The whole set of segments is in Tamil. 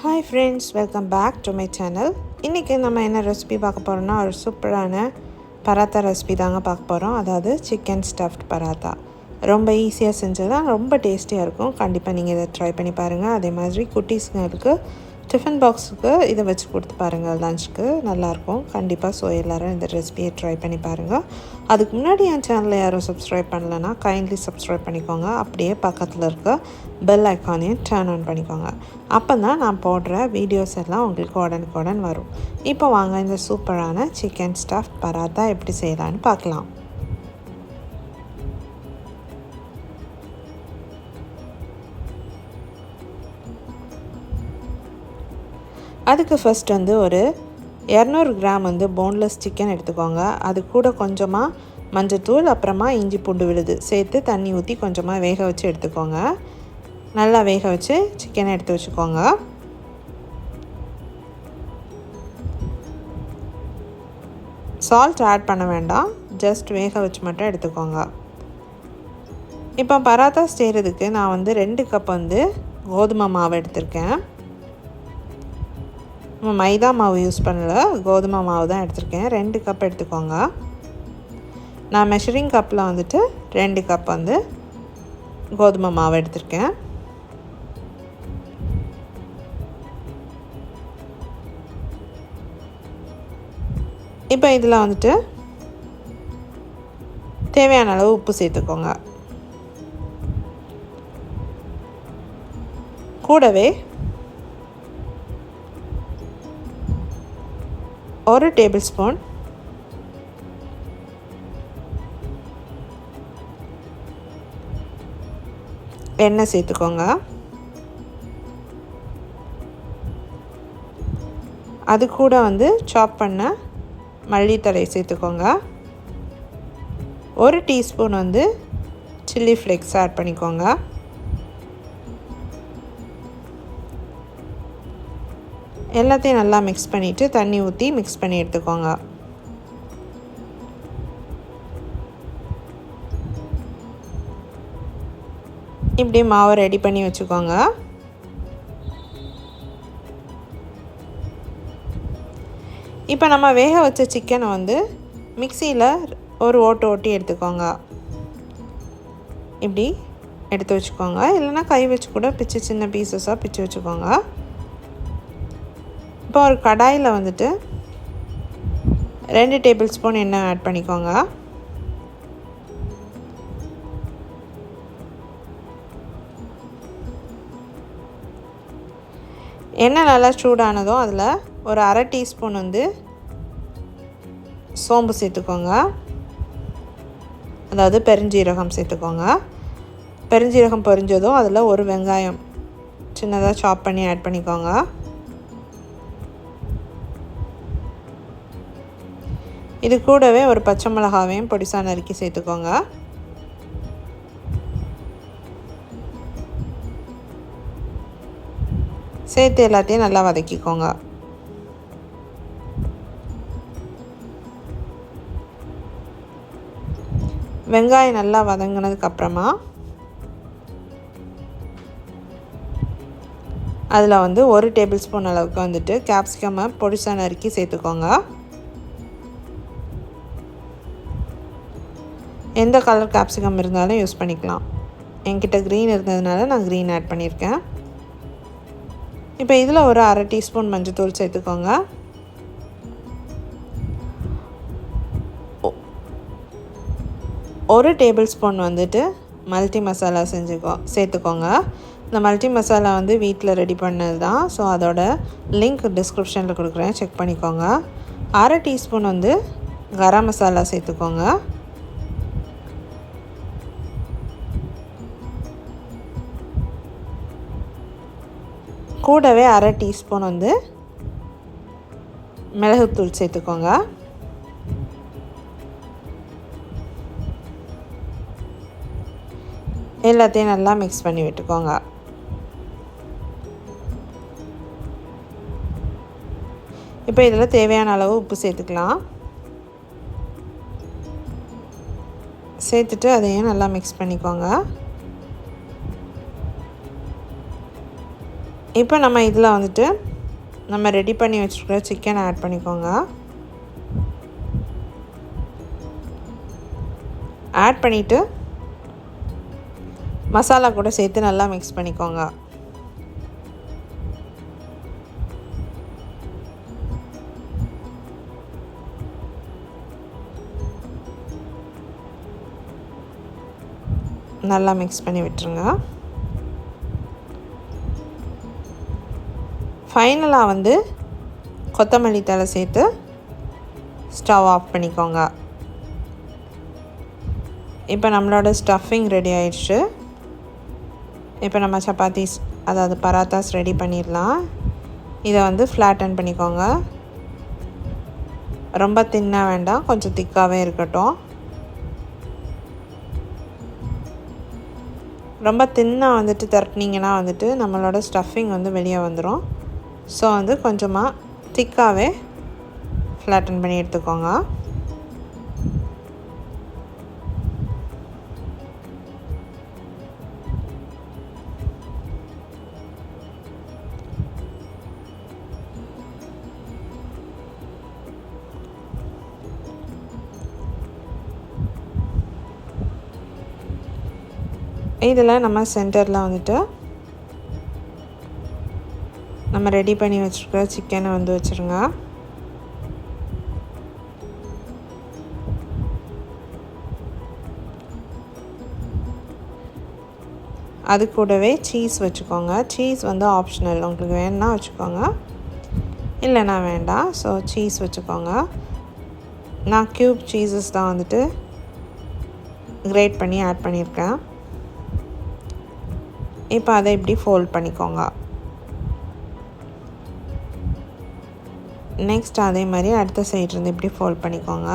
Hi friends, welcome back to my channel. இன்றைக்கி நம்ம என்ன ரெசிபி பார்க்க போகிறோம்னா ஒரு சூப்பரான பராத்தா ரெசிபி தாங்க பார்க்க போகிறோம். அதாவது சிக்கன் ஸ்டஃப்ட் பராத்தா. ரொம்ப ஈஸியாக செஞ்சதான், ரொம்ப டேஸ்டியாக இருக்கும். கண்டிப்பாக நீங்கள் இதை ட்ரை பண்ணி பாருங்கள். அதே மாதிரி குட்டீஸ்ங்களுக்கு டிஃபன் பாக்ஸுக்கு இதை வச்சு கொடுத்து பாருங்கள், லஞ்சுக்கு நல்லாயிருக்கும். கண்டிப்பாக எல்லோரும் இந்த ரெசிபியை ட்ரை பண்ணி பாருங்கள். அதுக்கு முன்னாடி என் சேனலை யாரும் சப்ஸ்கிரைப் பண்ணலைன்னா கைண்ட்லி சப்ஸ்கிரைப் பண்ணிக்கோங்க. அப்படியே பக்கத்தில் இருக்க பெல் ஐக்கானையும் டர்ன் ஆன் பண்ணிக்கோங்க. அப்போ தான் நான் போடுற வீடியோஸ் எல்லாம் உங்களுக்கு உடனுக்குடன் வரும். இப்போ வாங்க இந்த சூப்பரான சிக்கன் ஸ்டஃப்ட் பராத்தா எப்படி செய்யலான்னு பார்க்கலாம். அதுக்கு ஃபஸ்ட் ஒரு 200 கிராம் போன்லெஸ் சிக்கன் எடுத்துக்கோங்க. அது கூட கொஞ்சமாக மஞ்சத்தூள், அப்புறமா இஞ்சி பூண்டு விழுது சேர்த்து தண்ணி ஊற்றி கொஞ்சமாக வேக வச்சு எடுத்துக்கோங்க. நல்லா வேக வச்சு சிக்கனை எடுத்து வச்சுக்கோங்க. சால்ட் ஆட் பண்ண வேண்டாம், ஜஸ்ட் வேக வச்சு மட்டும் எடுத்துக்கோங்க. இப்போ பராத்தா செய்கிறதுக்கு நான் 2 கப் கோதுமை மாவு எடுத்திருக்கேன். மைதா மாவு யூஸ் பண்ணல, கோதுமை மாவு தான் எடுத்திருக்கேன். 2 கப் எடுத்துக்கோங்க. நான் மெஷரிங் கப்பில் 2 கப் கோதுமை மாவு எடுத்திருக்கேன். இப்போ இதில் தேவையான அளவு உப்பு சேர்த்துக்கோங்க. கூடவே 1 டேபிள் ஸ்பூன் எண்ணெய் சேர்த்துக்கோங்க. அது கூட சாப் பண்ண மல்லித்தழை சேர்த்துக்கோங்க. 1 டீஸ்பூன் சில்லி ஃப்ளேக்ஸ் ஆட் பண்ணிக்கோங்க. எல்லாத்தையும் நல்லா மிக்ஸ் பண்ணிவிட்டு தண்ணி ஊற்றி மிக்ஸ் பண்ணி எடுத்துக்கோங்க. இப்படி மாவை ரெடி பண்ணி வச்சுக்கோங்க. இப்போ நம்ம வேக வச்ச சிக்கனை மிக்சியில் ஒரு ஓட்டி எடுத்துக்கோங்க. இப்படி எடுத்து வச்சுக்கோங்க. இல்லைன்னா கை வச்சு கூட பிச்சு சின்ன பீசஸாக பிச்சு வச்சுக்கோங்க. இப்போ ஒரு கடாயில் 2 டேபிள் ஸ்பூன் எண்ணெய் ஆட் பண்ணிக்கோங்க. எண்ணெய் நல்லா சூடானதும் அதில் ஒரு 1/2 டீஸ்பூன் சோம்பு சேர்த்துக்கோங்க. அதாவது பெருஞ்சீரகம் சேர்த்துக்கோங்க. பெருஞ்சீரகம் பொரிஞ்சதும் அதில் ஒரு வெங்காயம் சின்னதாக சாப் பண்ணி ஆட் பண்ணிக்கோங்க. இது கூடவே ஒரு பச்சை மிளகாவையும் பொடிசா நறுக்கி சேர்த்துக்கோங்க. சேர்த்து எல்லாத்தையும் நல்லா வதக்கிக்கோங்க. வெங்காயம் நல்லா வதங்கினதுக்கப்புறமா அதில் 1 டேபிள் ஸ்பூன் அளவுக்கு கேப்சிகமை பொடிசா நறுக்கி சேர்த்துக்கோங்க. எந்த கலர் கேப்சிகம் இருந்தாலும் யூஸ் பண்ணிக்கலாம். என்கிட்ட க்ரீன் இருந்ததுனால நான் க்ரீன் ஆட் பண்ணியிருக்கேன். இப்போ இதில் ஒரு 1/2 டீஸ்பூன் மஞ்சத்தூள் சேர்த்துக்கோங்க. 1 டேபிள் ஸ்பூன் மல்டி மசாலா சேர்த்துக்கோங்க. இந்த மல்டி மசாலா வீட்டில் ரெடி பண்ணது தான். ஸோ அதோட லிங்க் டிஸ்கிரிப்ஷனில் கொடுக்குறேன், செக் பண்ணிக்கோங்க. 1/2 டீஸ்பூன் கரம் மசாலா சேர்த்துக்கோங்க. கூடவே 1/2 டீஸ்பூன் மிளகுத்தூள் சேர்த்துக்கோங்க. எல்லாத்தையும் நல்லா மிக்ஸ் பண்ணி விட்டுக்கோங்க. இப்போ இதில் தேவையான அளவு உப்பு சேர்த்துக்கலாம். சேர்த்துட்டு அதையும் நல்லா மிக்ஸ் பண்ணிக்கோங்க. இப்போ நம்ம இதில் வந்துட்டு நம்ம ரெடி பண்ணி வச்சுருக்கிற சிக்கன் ஆட் பண்ணிக்கோங்க. ஆட் பண்ணிவிட்டு மசாலா கூட சேர்த்து நல்லா மிக்ஸ் பண்ணிக்கோங்க. நல்லா மிக்ஸ் பண்ணி விட்டுருங்க. ஃபைனலாக வந்து கொத்தமல்லி தழை சேர்த்து ஸ்டவ் ஆஃப் பண்ணிக்கோங்க. இப்போ நம்மளோட ஸ்டஃபிங் ரெடி ஆயிடுச்சு. இப்போ நம்ம சப்பாத்திஸ் அதாவது பராத்தாஸ் ரெடி பண்ணிடலாம். இதை வந்து ஃப்ளாட்டன் பண்ணிக்கோங்க. ரொம்ப தின்னாக வேண்டாம், கொஞ்சம் திக்காகவே இருக்கட்டும். ரொம்ப தின்னாக வந்துட்டு திரட்டினீங்கன்னா வந்துட்டு நம்மளோட ஸ்டஃபிங் வந்து வெளியே வந்துடும். ஸோ வந்து கொஞ்சமாக திக்காகவே ஃப்ளாட்டன் பண்ணி எடுத்துக்கோங்க. இதில் நம்ம சென்டரில் வந்துட்டு நம்ம ரெடி பண்ணி வச்சுருக்கிற சிக்கனை வந்து வச்சுருங்க. அது கூடவே சீஸ் வச்சுக்கோங்க. சீஸ் வந்து ஆப்ஷனல், உங்களுக்கு வேணுன்னா வச்சுக்கோங்க, இல்லைன்னா வேண்டாம். ஸோ சீஸ் வச்சுக்கோங்க. நான் க்யூப் சீஸஸ் தான் வந்துட்டு கிரேட் பண்ணி ஆட் பண்ணியிருக்கேன். இப்போ அதை இப்படி ஃபோல்ட் பண்ணிக்கோங்க. நெக்ஸ்ட் அதே மாதிரி அடுத்த சைட்லேருந்து இப்படி ஃபோல்ட் பண்ணிக்கோங்க.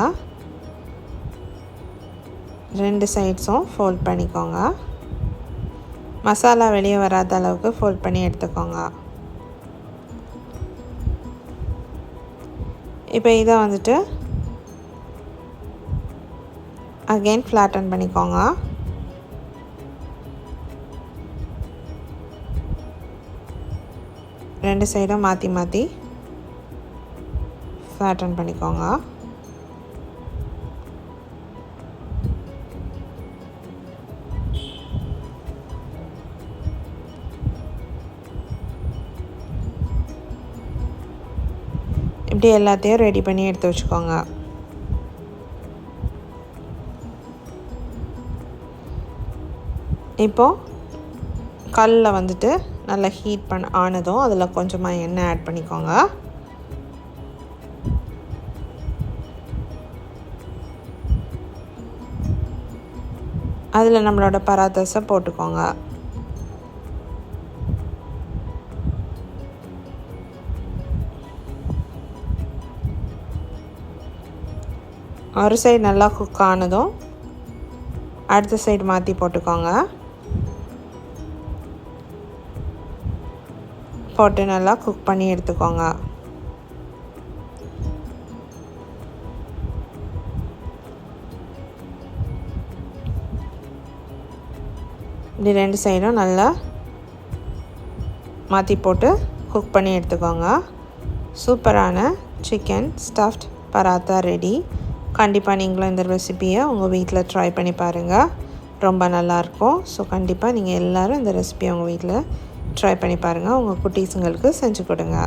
2 சைட்ஸும் ஃபோல்ட் பண்ணிக்கோங்க. மசாலா வெளியே வராத அளவுக்கு ஃபோல்ட் பண்ணி எடுத்துக்கோங்க. இப்போ இதை வந்துட்டு அகெயின் ஃப்ளாட்டன் பண்ணிக்கோங்க. ரெண்டு சைடும் மாற்றி மாற்றி ஃப்ளாட்டன் பண்ணிக்கோங்க. இப்படி எல்லாத்தையும் ரெடி பண்ணி எடுத்து வச்சுக்கோங்க. இப்போது கல்லில் வந்துட்டு நல்லா ஹீட் ஆனதும் அதில் கொஞ்சமாக எண்ணெய் ஆட் பண்ணிக்கோங்க. அதில் நம்மளோட பராத்தாஸை போட்டுக்கோங்க. ஒரு சைடு நல்லா குக் ஆனதும் அடுத்த சைடு மாற்றி போட்டுக்கோங்க. போட்டு நல்லா குக் பண்ணி எடுத்துக்கோங்க. இப்படி 2 சைடும் நல்லா மாற்றி போட்டு குக் பண்ணி எடுத்துக்கோங்க. சூப்பரான சிக்கன் ஸ்டஃப்ட் பராத்தா ரெடி. கண்டிப்பாக நீங்களும் இந்த ரெசிபியை உங்கள் வீட்டில் ட்ரை பண்ணி பாருங்கள், ரொம்ப நல்லாயிருக்கும். ஸோ கண்டிப்பாக நீங்கள் எல்லோரும் இந்த ரெசிபியை உங்கள் வீட்டில் ட்ரை பண்ணி பாருங்கள், உங்கள் குட்டீஸுங்களுக்கு செஞ்சு கொடுங்க.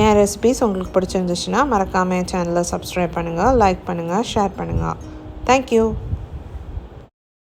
என் ரெசிபிஸ் உங்களுக்கு பிடிச்சிருந்துச்சுன்னா மறக்காமல் என் சேனலை சப்ஸ்கிரைப் பண்ணுங்கள், லைக் பண்ணுங்கள், ஷேர் பண்ணுங்கள். தேங்க்யூ.